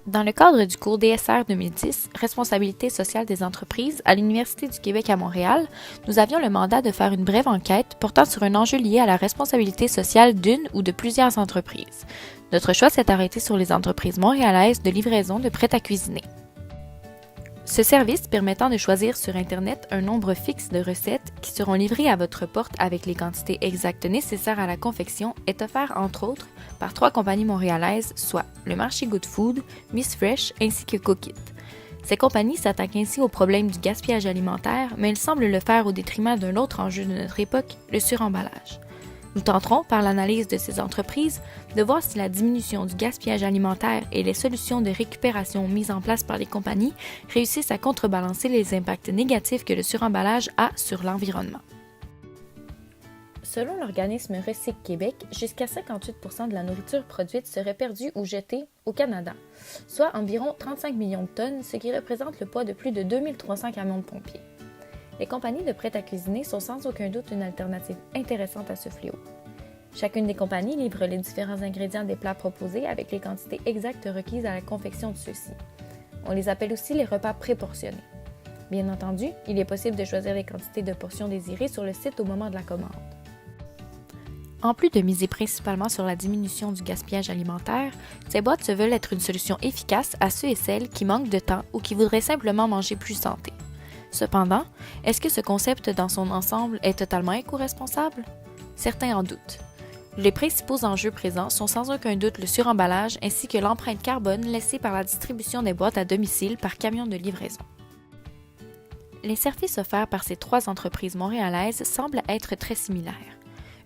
Dans le cadre du cours DSR 2010, Responsabilité sociale des entreprises, à l'Université du Québec à Montréal, nous avions le mandat de faire une brève enquête portant sur un enjeu lié à la responsabilité sociale d'une ou de plusieurs entreprises. Notre choix s'est arrêté sur les entreprises montréalaises de livraison de prêt à cuisiner. Ce service permettant de choisir sur Internet un nombre fixe de recettes qui seront livrées à votre porte avec les quantités exactes nécessaires à la confection est offert entre autres par 3 compagnies montréalaises, soit le marché Good Food, Miss Fresh ainsi que Cookit. Ces compagnies s'attaquent ainsi au problème du gaspillage alimentaire, mais elles semblent le faire au détriment d'un autre enjeu de notre époque, le suremballage. Nous tenterons, par l'analyse de ces entreprises, de voir si la diminution du gaspillage alimentaire et les solutions de récupération mises en place par les compagnies réussissent à contrebalancer les impacts négatifs que le suremballage a sur l'environnement. Selon l'organisme Recycle Québec, jusqu'à 58% de la nourriture produite serait perdue ou jetée au Canada, soit environ 35 millions de tonnes, ce qui représente le poids de plus de 2300 camions de pompiers. Les compagnies de prêt à cuisiner sont sans aucun doute une alternative intéressante à ce fléau. Chacune des compagnies livre les différents ingrédients des plats proposés avec les quantités exactes requises à la confection de ceux-ci. On les appelle aussi les repas préportionnés. Bien entendu, il est possible de choisir les quantités de portions désirées sur le site au moment de la commande. En plus de miser principalement sur la diminution du gaspillage alimentaire, ces boîtes se veulent être une solution efficace à ceux et celles qui manquent de temps ou qui voudraient simplement manger plus santé. Cependant, est-ce que ce concept dans son ensemble est totalement éco-responsable? Certains en doutent. Les principaux enjeux présents sont sans aucun doute le suremballage ainsi que l'empreinte carbone laissée par la distribution des boîtes à domicile par camion de livraison. Les services offerts par ces 3 entreprises montréalaises semblent être très similaires.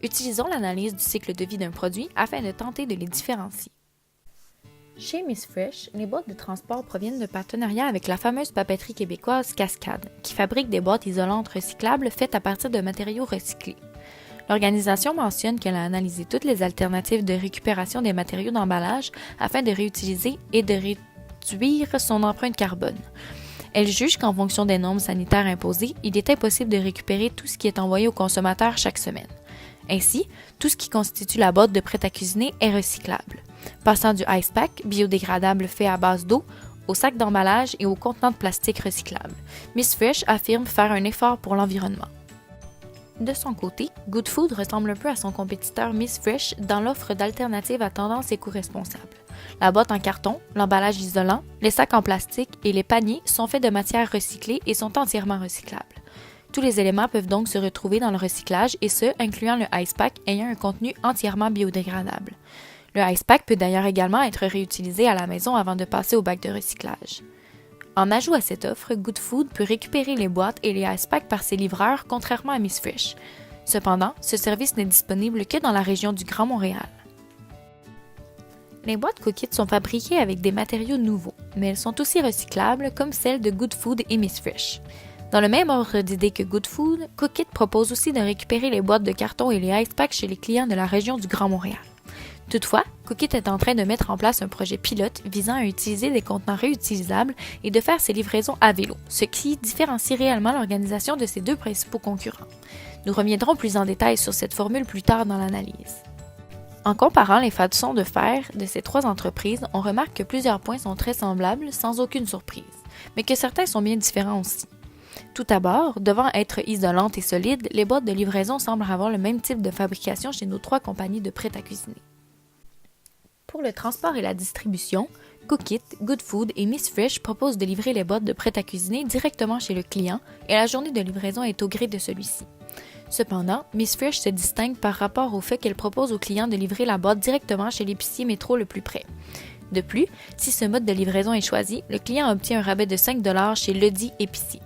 Utilisons l'analyse du cycle de vie d'un produit afin de tenter de les différencier. Chez Miss Fresh, les boîtes de transport proviennent de partenariat avec la fameuse papeterie québécoise Cascade, qui fabrique des boîtes isolantes recyclables faites à partir de matériaux recyclés. L'organisation mentionne qu'elle a analysé toutes les alternatives de récupération des matériaux d'emballage afin de réutiliser et de réduire son empreinte carbone. Elle juge qu'en fonction des normes sanitaires imposées, il est impossible de récupérer tout ce qui est envoyé aux consommateurs chaque semaine. Ainsi, tout ce qui constitue la boîte de prêt à cuisiner est recyclable, passant du ice pack, biodégradable fait à base d'eau, au sac d'emballage et aux contenants de plastique recyclables. Miss Fresh affirme faire un effort pour l'environnement. De son côté, Good Food ressemble un peu à son compétiteur Miss Fresh dans l'offre d'alternatives à tendance éco-responsable. La boîte en carton, l'emballage isolant, les sacs en plastique et les paniers sont faits de matières recyclées et sont entièrement recyclables. Tous les éléments peuvent donc se retrouver dans le recyclage et ce, incluant le ice pack ayant un contenu entièrement biodégradable. Le ice pack peut d'ailleurs également être réutilisé à la maison avant de passer au bac de recyclage. En ajout à cette offre, Good Food peut récupérer les boîtes et les ice packs par ses livreurs, contrairement à Miss Fresh. Cependant, ce service n'est disponible que dans la région du Grand Montréal. Les boîtes Cookit sont fabriquées avec des matériaux nouveaux, mais elles sont aussi recyclables comme celles de Good Food et Miss Fresh. Dans le même ordre d'idée que Good Food, Cookit propose aussi de récupérer les boîtes de carton et les ice packs chez les clients de la région du Grand Montréal. Toutefois, Cookit est en train de mettre en place un projet pilote visant à utiliser des contenants réutilisables et de faire ses livraisons à vélo, ce qui différencie réellement l'organisation de ses 2 principaux concurrents. Nous reviendrons plus en détail sur cette formule plus tard dans l'analyse. En comparant les façons de faire de ces 3 entreprises, on remarque que plusieurs points sont très semblables sans aucune surprise, mais que certains sont bien différents aussi. Tout d'abord, devant être isolantes et solides, les boîtes de livraison semblent avoir le même type de fabrication chez nos 3 compagnies de prêt à cuisiner. Pour le transport et la distribution, Cookit, Good Food et Miss Fresh proposent de livrer les boîtes de prêt à cuisiner directement chez le client et la journée de livraison est au gré de celui-ci. Cependant, Miss Fresh se distingue par rapport au fait qu'elle propose aux clients de livrer la boîte directement chez l'épicier métro le plus près. De plus, si ce mode de livraison est choisi, le client obtient un rabais de 5$ chez ledit épicier.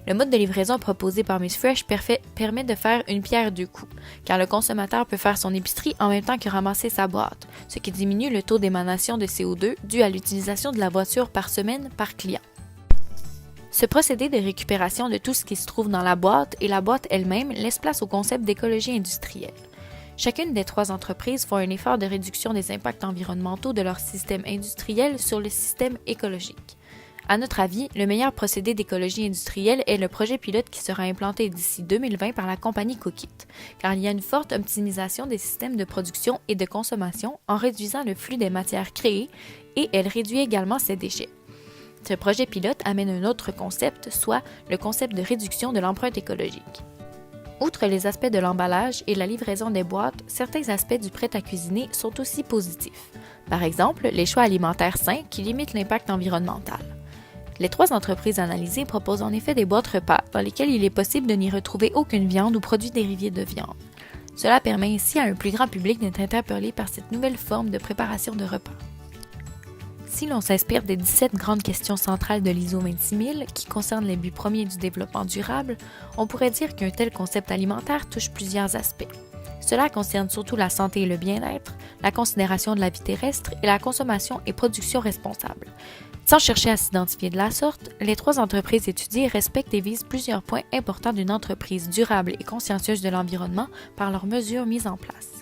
Le mode de livraison proposé par Miss Fresh permet de faire une pierre 2 coups, car le consommateur peut faire son épicerie en même temps que ramasser sa boîte, ce qui diminue le taux d'émanation de CO2 dû à l'utilisation de la voiture par semaine par client. Ce procédé de récupération de tout ce qui se trouve dans la boîte et la boîte elle-même laisse place au concept d'écologie industrielle. Chacune des 3 entreprises font un effort de réduction des impacts environnementaux de leur système industriel sur le système écologique. À notre avis, le meilleur procédé d'écologie industrielle est le projet pilote qui sera implanté d'ici 2020 par la compagnie Cookit, car il y a une forte optimisation des systèmes de production et de consommation en réduisant le flux des matières créées et elle réduit également ses déchets. Ce projet pilote amène un autre concept, soit le concept de réduction de l'empreinte écologique. Outre les aspects de l'emballage et la livraison des boîtes, certains aspects du prêt à cuisiner sont aussi positifs. Par exemple, les choix alimentaires sains qui limitent l'impact environnemental. Les 3 entreprises analysées proposent en effet des boîtes repas dans lesquelles il est possible de n'y retrouver aucune viande ou produits dérivés de viande. Cela permet ainsi à un plus grand public d'être interpellé par cette nouvelle forme de préparation de repas. Si l'on s'inspire des 17 grandes questions centrales de l'ISO 26000 qui concernent les buts premiers du développement durable, on pourrait dire qu'un tel concept alimentaire touche plusieurs aspects. Cela concerne surtout la santé et le bien-être, la considération de la vie terrestre et la consommation et production responsable. Sans chercher à s'identifier de la sorte, les 3 entreprises étudiées respectent et visent plusieurs points importants d'une entreprise durable et consciencieuse de l'environnement par leurs mesures mises en place.